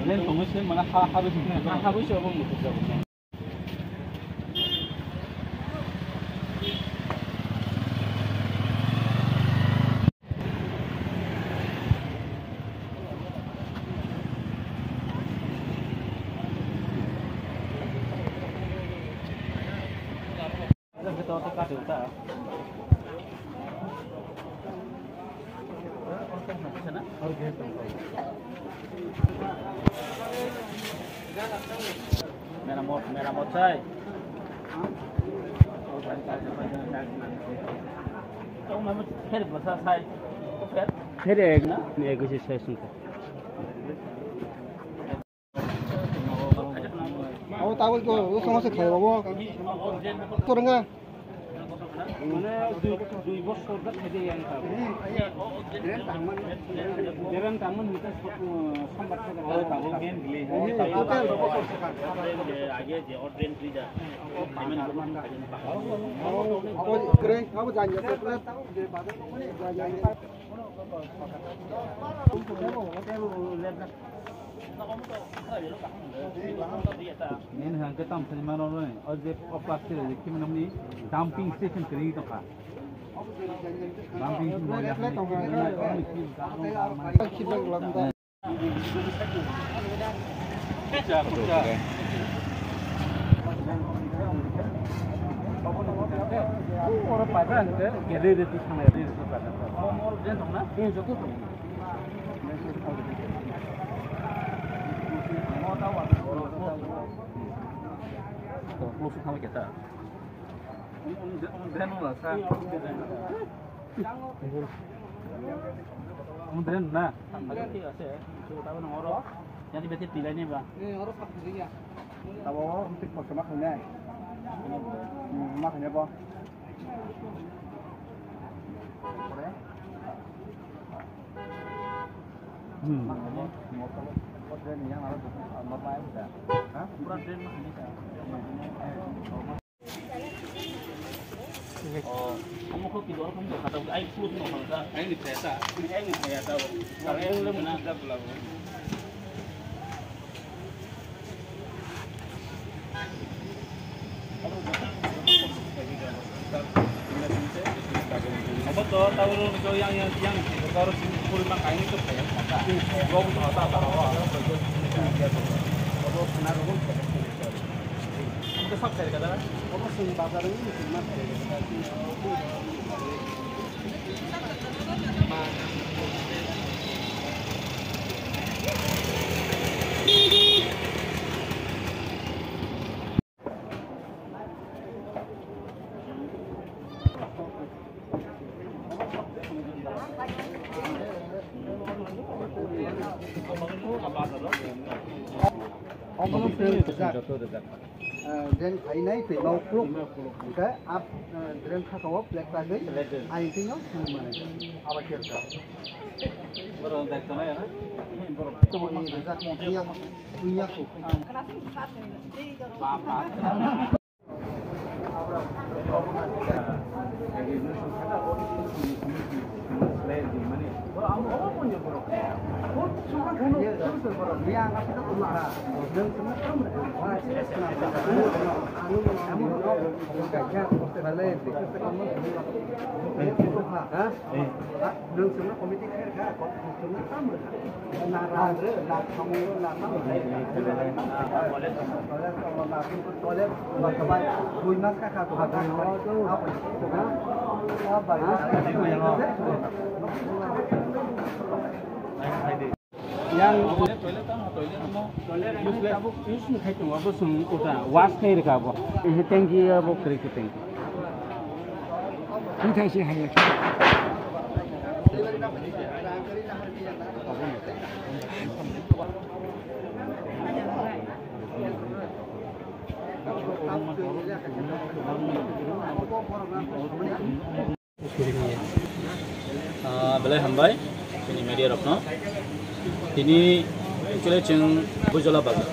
len 동시에 mana 하루씩 하고 먹자. Kita otak ada. Sana? मेरा मोचा है तो मैं फिर बसा है तो फिर एक ना एक ही सेशन को अब ताऊ को वो समस्या खाए बाबू तो रंगा मैंने दुई बছर तक खेदे यान था जेरन तामन हित संबाद था ताबो गेन दिले आगे जे ऑर्डर की जा अब करे अब जान जाते प्लस जे बादल nên hàng cái tầm mà nó rồi ở dưới plastic rồi khi mà nó đi dumping station cái gì đó cả dumping station này là orang pada itu kiri itu sana itu pada mau dia dong na ini juga tuh mau tahu apa close sama kita dan lah sa kemudian nah agak sih ada tahu nomor yang tiba-tiba pilihnya bang ini orang pak dia tahu untuk pakai makannya makannya bang makanya motor dan yang harus normal udah ukuran dan kamu kok tidur kamu nggak tahu air flut nggak kalau air di biasa tahu kalau air lu mana ada pulau apa tuh tahu lu yang harus kulit makan itu kayak apa? Gua butuh apa? Kalau benar pun kita sok cari kata, kalau sini pasar ini cuma cari dan ini female fluk, ke up dan kakao black lagi, I think no, apa kira? Baru dah tu ya, Itu memang zat punya fluk. Yang apa itu kumara, dan semua kamu wah anu kamu gajah balik dan semua komite kerja semua kamu narandre nak kamu nak kamu kalau nak ikut toilet bapak buimas kakak tuh apa yang useless kayak tu apa sung udah wash kayak apa ini tinggi apa kiri tinggi ini tinggi hanya Belai hambai, ini media rokno. Ini actually ceng Bujola bazar.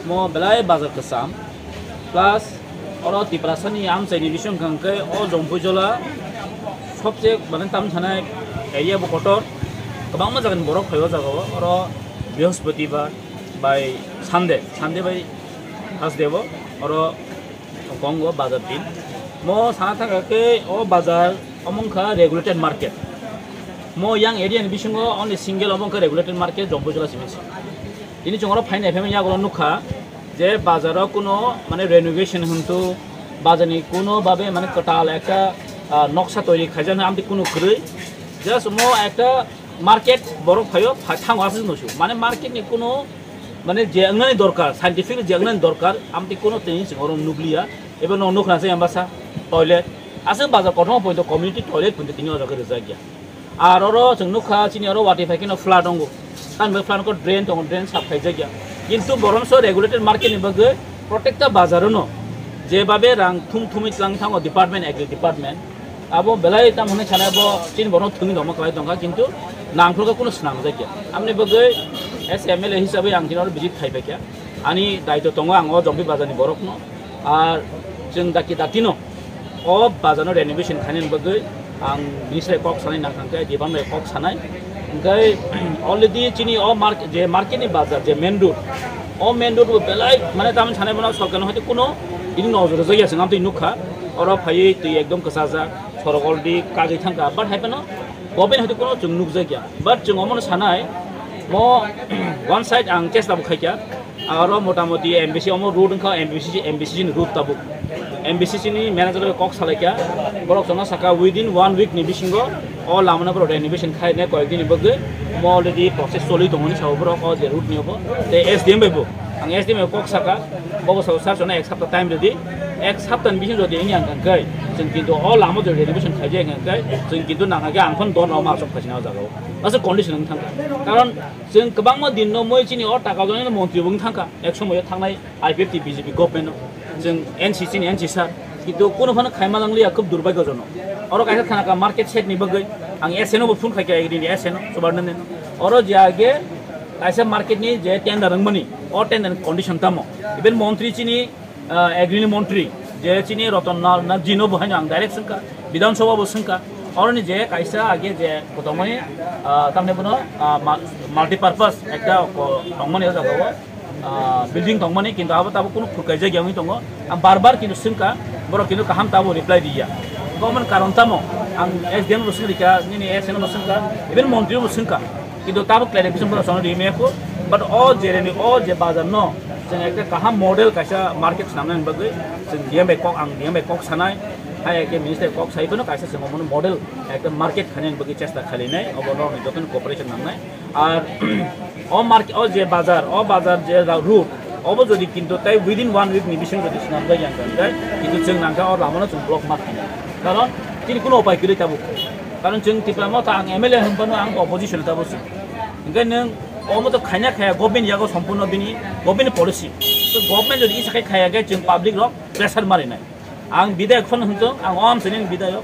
Mo belai bazar kesam, plus orang tiprasani am saya division kangke oh jom Bujola, सबसे बने तम थानाय एरिया बकटर गोबां मोजां बरफ फैयो जागाव और बृहस्पतिबार बाय सानडे बाय थार्सडे और गंगो बाजार दिन मो साना थाके ओ बाजार अमंखा रेगुलेटेड मार्केट मो yang एरिया नि बिसिंगो ओनली सिंगल अमंखा रेगुलेटेड मार्केट जम्बुजला सिमिसि इनि जोंरो फाइन एफएम यागलो नुखा जे बाजाराव कोनो माने रेनोवेशन हंतु बाजारनि कोनो भाबे माने कटाल एकटा नक्शा तैरि खायजानो आमति कुनु खरै जास्ट मो एकटा मार्केट बरफ फायो थांगासो नसु माने मार्केट नि कुनु माने जेंगनानि दरकार साइंटिफिक जेंगनानि दरकार आमति कुनु तेनि सिङाव नुग्लिया एबा न नुखनासै एम्बासा टयलेट आसे बाजार कथम पयतो कम्युनिटी टयलेट पुन्ते तिनि अजा गरे जागिया आरो जों नुखा चिनि आरो वाटि फाइकिनो फ्ला दंगो तान बे फ्लान को ड्रेन दंगो ड्रेन साफाय जागिया किन्तु बरमसो रेगुलेटेड मार्केट नि बगे प्रटेक्टा बाजारनो जेबाबे रां थुम इतलां थांगो डिपार्टमेन्ट एग्री डिपार्टमेन्ट अब बेलाय ताम होने छाना बो चिन बरन थुनि दम कलाय दंगा किन्तु नांफोरखौ कुनु स्नाम जागिया आमने बगे एसएमएलए हिसाबै आं दिनाव बिजिट थाइबायया आनि दायित्व दङ आं अ जम्बि बाजारनि बरफनो आर जों दातिनो अ बाजारनो रेनोवेशन खायनि बगे आं बिनिफ्राय कक सानाय नांखांखाय दिबानबाय कक सानाय ओंखाय अलरेडि चिनि अ मार्केटनि बाजार जे मेन रोड अ मेन रोड बेलाय माने ताम छानाय बनाव सरकारनो हयतो कुनु इनि नजर जागिया जों आम नुखा और फायै तै एकदम कसाजा सरगलदि काजै थांगा बाट हायपनो गभर्नमेन्ट हयतो कुनु जों नुक जागिया बाट जों अमन सानाय म वन साइड आं चेष्टा खायया और मोटामोटी एमबीसी अमो रोड खा एमबीसी नि रूट ताबु एमबीसी नि मैनेजर कक सालायया बरक जना साका विदिन 1 वीक नि बिसिंगो अ लामना बरो रेनोवेशन खायने कयक दिन बगे म अलरेडी प्रोसेस सलि दंनि साव बरो अ जे रूट निबो ते एसडीएम बेबो आं एसडीएम कक साका बगो साव सारजना एक सप्ताह टाइम रेडी एक सप्ताह बिसिं जदि इयां गांखाय जों किन्तु अ लामो जे रेनोवेशन खायजे गांखाय जों किन्तु नांगागे आं फन दन मा सब खासिना जागौ आसे कन्डिशन थांगा कारण जों गोबां दिन न मय चिनि अ टाका जन मन्त्रि बुं थांगा एक समय थांनाय आईपीएफटी बीजेपी गभर्नमेन्ट जों एनसीसी नि एनसी सार किन्तु कोनो फन खायमा लांलिया खूब दुर्भाग्यजनक और कायसा थानाका मार्केट सेट नि बगै आं एसएनओ बो फुन खायके एग्री नि एसएनओ सुबारनने और जागे कायसा मार्केट नि जे टेंडर रंगमनि अ टेंडर कन्डिशन तामो इबेन मंत्री चिनि एग्री नि मंत्री जे चिनि रतन ना जिनो बहाय आं डाइरेक्ट संका विधानसभा बो संका और नि जे कायसा आगे जे गतमनि तामने बनो माल्टीपारपास एकटा दंमनि जागाव बिल्डिं दंमनि किन्तु आबो ताबो कुनु खुरखाय जायगायावनि दङ आं बार किन्तु संका बर किन्तु काहाम ताबो रिप्लाय दिया गभर्नमेन्ट कारण तामो आं एसडीएम बो संका नि एसएनओ बो संका इबेन मंत्री बो संका किन्तु ताबो क्लेरिफिकेशन बो सन रिमेको बाट अ जेरेनि अ जे बाजार न जों एकटा काहाम मडेल कायसा मार्केट सामनानै बगै जों दिएम कक सानाय हाय के मिनिस्टर कक साइबनो कायसा जों मडेल एकटा मार्केट खानाय बगै चेष्टा खालायनाय अबनो जतन कोअपारेशन नांनाय आर अ मार्केट अ जे बाजार जे रूट अब जदि किन्तु ताइ विदिन 1 वीक नि बिसिं जदि स्नाम जाय जाय किन्तु जों नांगा और लामनो जों ब्लक मार्किन कारण तिनि कुनु उपाय गैलै ताबो कारण जों तिप्रामा ता आं एमएलए होनबानो आं अपोजिशन ताबो ओंखाय नों अमो तो खायना खाया गभर्नमेन्ट यागो सम्पूर्ण बिनि गभर्नमेन्ट पलिसि तो गभर्नमेन्ट जदि इसाखाय खायागे जों पाब्लिक रक प्रेसार मारिनाय आं विधायक फन होनतो आं अम सेनि विधायक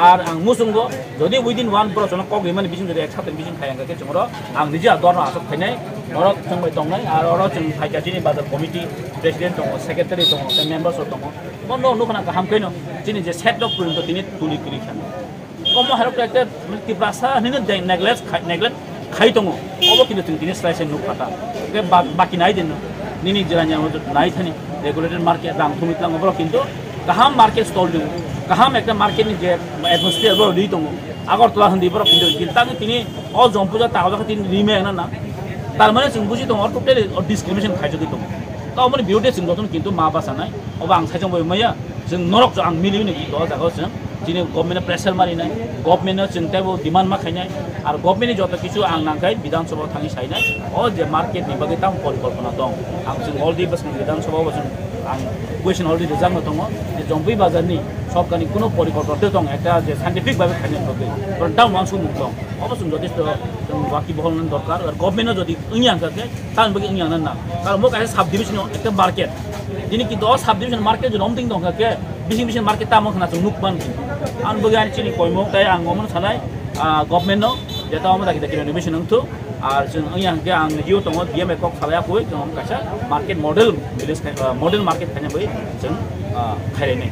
आर आं मुसुंगो जदि विदिन 1 परसन कक गैमानि बिसिं जदि एक सप्ताह बिसिं खायागे जोंरो आं निजे दरन आसक खायनाय और जों बै दंनाय आर और जों फायजाथिनि बाजार कमिटि प्रेसिडेन्ट दङ सेक्रेटारि दङ मेम्बार्स दङ बन्द नुखना गाहाम कैनो दिनै जे सेट अफ पुरिन्तो दिनै तुलि करि खानो कम हारक एकटा तिप्रासा निनो नेग्लेक्ट खाइ दङ अब किन्तु जों दिनै स्लाइस नुखाता बे बाकी नाय दिन निनि जिरानिया नाय थानि रेगुलेटेड मार्केट रां थुमितलाङो किन्तु गाहाम मार्केट स्टल दङ गाहाम एकटा मार्केटनि जे एटमस्फियर बो दै दङ आगरतला हन्दी बरो किन्तु गिलताङि तिनि अ जम्पुजा तावजा तिनि रिमे ना तारमाने जों बुजि दङ टोटेल डिस्क्रिमिनेशन खायजोगै दङ त अमनि बिउटे जों दतन किन्तु मा बासानाय अब आं साइजों बय मैया जों नरक आं मिलिनि द जागाव जों दिनै गभर्नमेन्ट प्रेसार मारिनाय गभर्नमेन्ट जों ताबो डिमान्ड मा खायनाय आरो गभर्नमेन्ट जत किछु आं नांखाय विधानसभा थाङि सायनाय अ जे मार्केट नि बगै तां परिकल्पना दं आं जों अलरेडि बसनि विधानसभा जों आं क्वेश्चन अलरेडि जानो दङ जे जम्बि बाजारनि सरकारनि कुनु परिकल्पना दं एकटा जे साइन्टिफिक भाबे खायनाय बगै पर दाम मानसु मुख दं अबश्य जथेष्ट जों बाकी बहलनो दरकार आरो गभर्नमेन्ट जदि इयां गाके तान बगै इयां ना कारण मो कायसा सब डिभिजन एकटा market Dini kita subdivision market je nomting dong ke bising market tamu kena sungguh ban. An bagian cini koimong tay ang ngomong sanai government no jata omong kita kira innovation nungtu jeng yang ke ang jiu tongo dia mekok khalaya koi jeng kasar market model village model market kanya boi jeng khaire ne.